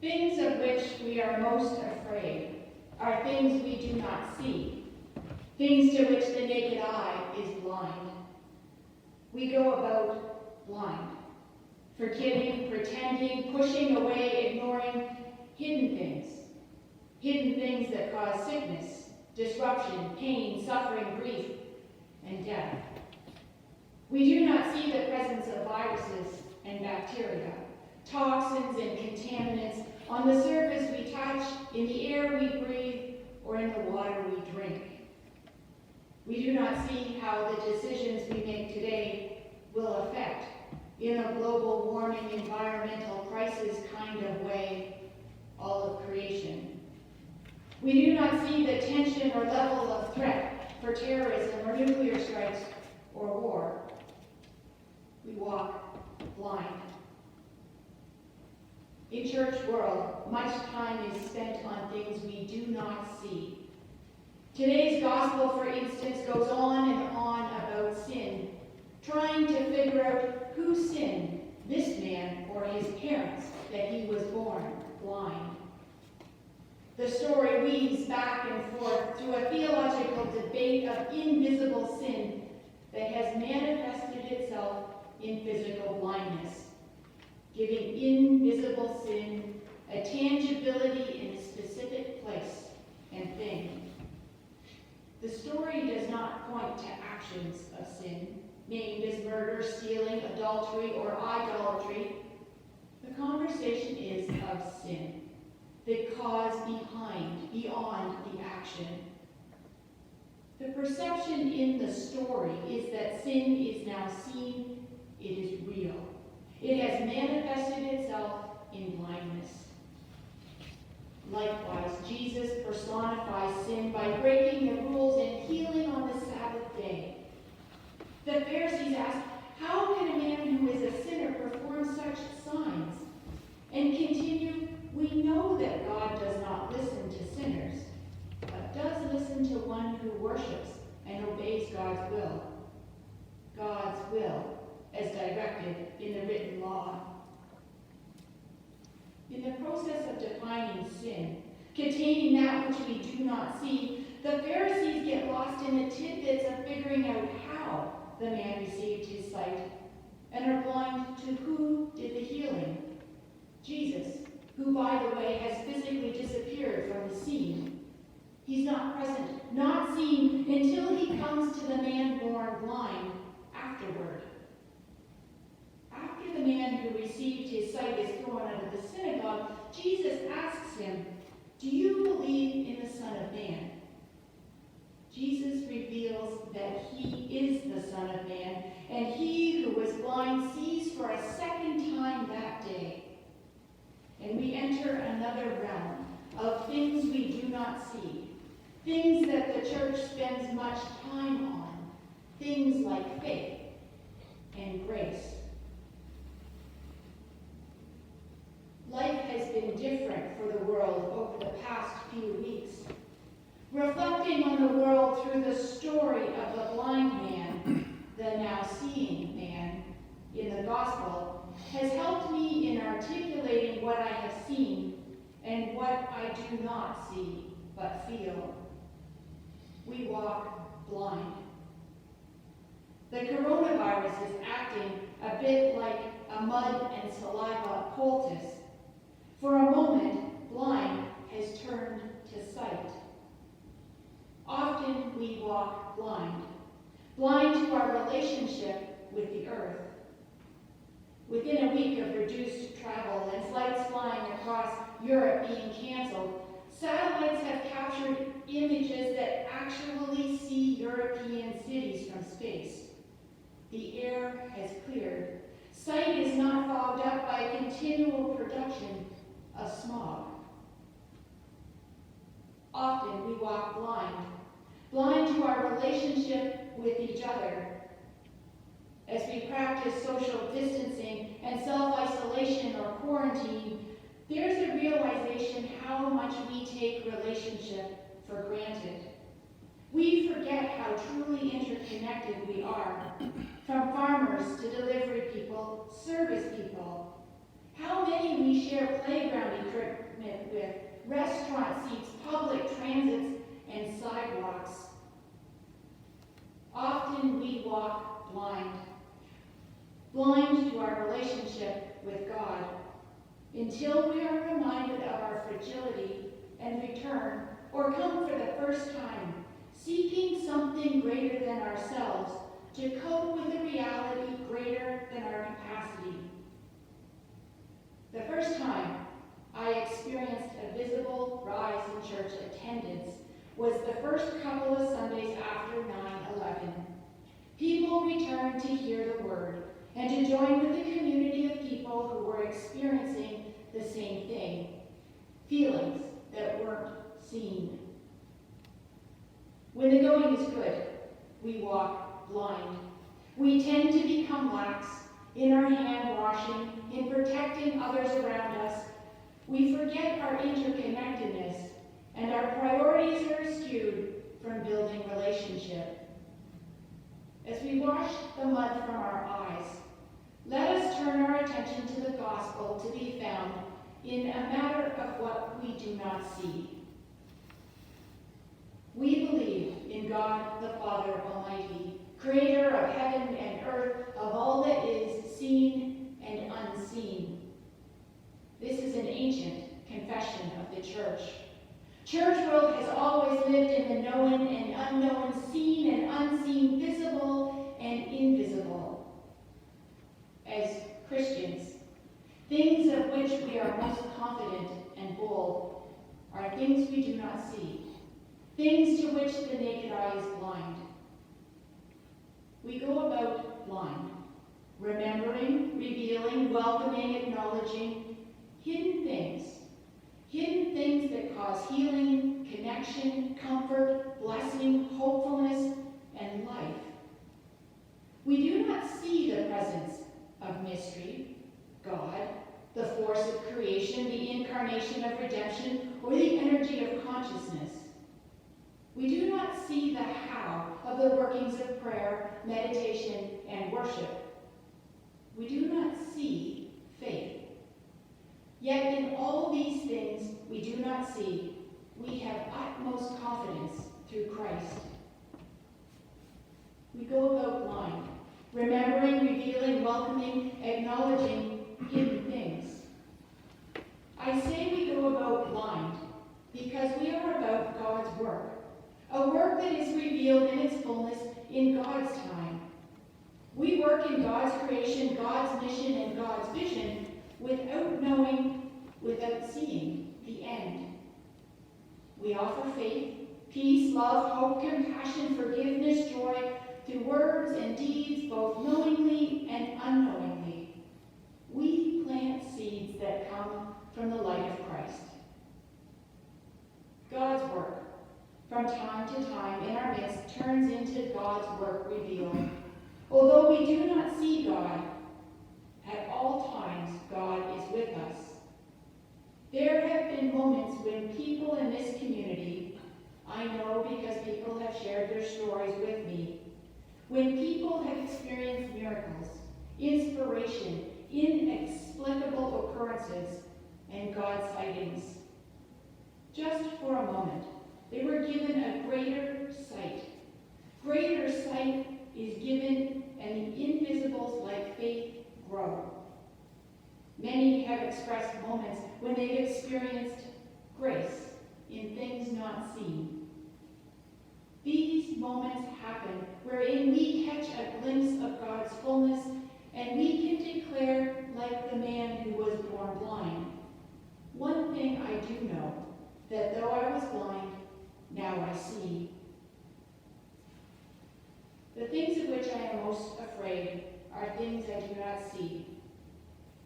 Things of which we are most afraid are things we do not see, things to which the naked eye is blind. We go about blind, forgetting, pretending, pushing away, ignoring hidden things that cause sickness, disruption, pain, suffering, grief, and death. We do not see the presence of viruses and bacteria, toxins and contaminants on the surface we touch, in the air we breathe, or in the water we drink. We do not see how the decisions we make today will affect, in a global warming environmental crisis kind of way, all of creation. We do not see the tension or level of threat for terrorism or nuclear strikes or war. We walk blind. In church world, much time is spent on things we do not see. Today's gospel, for instance, goes on and on about sin, trying to figure out who sinned, this man or his parents, that he was born blind. The story weaves back and forth through a theological debate of invisible sin that has manifested itself in physical blindness, giving invisible sin a tangibility in a specific place and thing. The story does not point to actions of sin, named as murder, stealing, adultery, or idolatry. The conversation is of sin, the cause beyond the action. The perception in the story is that sin is now seen, it is real. It has manifested itself in blindness. Likewise, Jesus personifies sin by breaking the rules and healing on the Sabbath day. The Pharisees ask, how can a man who is a sinner perform such signs? And continue, we know that God does not listen to sinners, but does listen to one who worships and obeys God's will. God's will, as directed in the written law. In the process of defining sin, containing that which we do not see, the Pharisees get lost in the tidbits of figuring out how the man received his sight, and are blind to who did the healing. Jesus, who, by the way, has physically disappeared from the scene. He's not present, not seen, until he comes to the man born blind afterward. After the man who received his sight is thrown out of the synagogue, Jesus asks him, do you believe in the Son of Man? Jesus reveals that he is the Son of Man, and he who was blind sees for a second time that day. And we enter another realm of things we do not see, things that the church spends much time on, things like faith and grace. Life has been different for the world over the past few weeks. Reflecting on the world through the story of the blind man, the now seeing man, in the gospel, has helped me in articulating what I have seen and what I do not see but feel. We walk blind. The coronavirus is acting a bit like a mud and saliva poultice. For a moment, blind has turned to sight. Often we walk blind, blind to our relationship with the earth. Within a week of reduced travel and flights flying across Europe being canceled, satellites have captured images that actually see European cities from space. The air has cleared. Sight is not fogged up by a continual production of smog. Often we walk blind, blind to our relationship with each other. As we practice social distancing and self-isolation or quarantine, there's a realization how much we take relationship for granted. We forget how truly interconnected we are, from farmers to delivery people, service people. How many we share playground restaurant seats, public transits, and sidewalks. Often we walk blind to our relationship with God, until we are reminded of our fragility and return, or come for the first time, seeking something greater than ourselves to cope with a reality greater than our capacity. The first time I experienced a visible rise in church attendance was the first couple of Sundays after 9/11. People returned to hear the word and to join with the community of people who were experiencing the same thing, feelings that weren't seen. When the going is good, we walk blind. We tend to become lax in our hand washing, in protecting others around us. We forget our interconnectedness, and our priorities are skewed from building relationship. As we wash the mud from our eyes, let us turn our attention to the gospel to be found in a matter of what we do not see. We believe in God the Father Almighty, creator of heaven and earth, of all that is seen and unseen. This is an ancient confession of the church. Church world has always lived in the known and unknown, seen and unseen, visible and invisible. As Christians, things of which we are most confident and bold are things we do not see, things to which the naked eye is blind. We go about blind, remembering, revealing, welcoming, acknowledging hidden things that cause healing, connection, comfort, blessing, hopefulness, and life. We do not see the presence of mystery, God, the force of creation, the incarnation of redemption, or the energy of consciousness. We do not see the how of the workings of prayer, meditation, and worship. We do not see faith. Yet in all these things we do not see, we have utmost confidence through Christ. We go about blind, remembering, revealing, welcoming, acknowledging hidden things. I say we go about blind because we are about God's work, a work that is revealed in its fullness in God's time. We work in God's creation, God's mission, and God's vision without knowing, without seeing the end. We offer faith, peace, love, hope, compassion, forgiveness, joy through words and deeds, both knowingly and unknowingly. We plant seeds that come from the light of Christ. God's work, from time to time in our midst, turns into God's work revealed. Although we do not see God, at all times God is with us. There have been moments when people in this community, I know because people have shared their stories with me, when people have experienced miracles, inspiration, inexplicable occurrences, and God sightings. Just for a moment, they were given a greater sight. Greater sight is given, and the invisibles like faith grow. Many have expressed moments when they've experienced grace in things not seen. These moments happen wherein we catch a glimpse of God's fullness, and we can declare, like the man who was born blind, one thing I do know, that though I was blind, now I see. The things of which I am most afraid are things I do not see.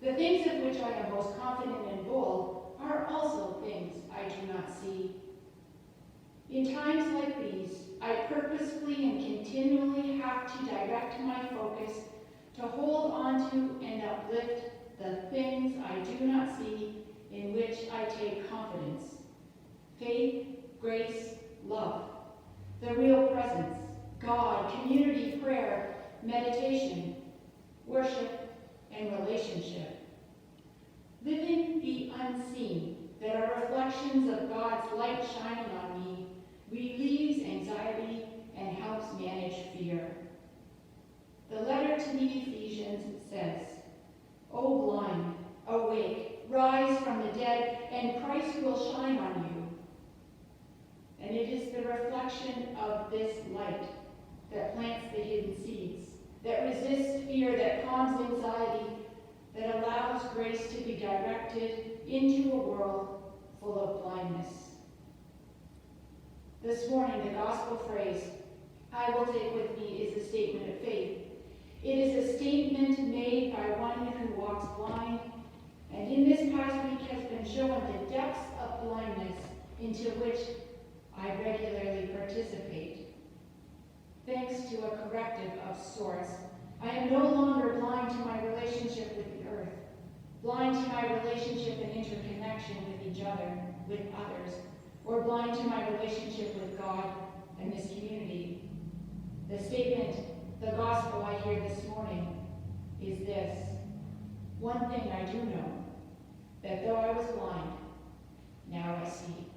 The things of which I am most confident and bold are also things I do not see. In times like these, I purposefully and continually have to direct my focus to hold on to and uplift the things I do not see, in which I take confidence. Faith, grace, love, the real presence, God, community, prayer, meditation, worship, and relationship. Living the unseen that are reflections of God's light shining on me, relieves anxiety and helps manage fear. The letter to the Ephesians says, "O blind, awake, rise from the dead, and Christ will shine on you." And it is the reflection of this light that plants the hidden seeds, that resists fear, that calms anxiety, that allows grace to be directed into a world full of blindness. This morning, the gospel phrase I will take with me is a statement of faith. It is a statement made by one who walks blind, and in this past week has been shown the depths of blindness into which I regularly participate. Thanks to a corrective of sorts, I am no longer blind to my relationship with the earth, blind to my relationship and interconnection with each other, with others, or blind to my relationship with God and this community. The statement, the gospel I hear this morning, is this: one thing I do know, that though I was blind, now I see.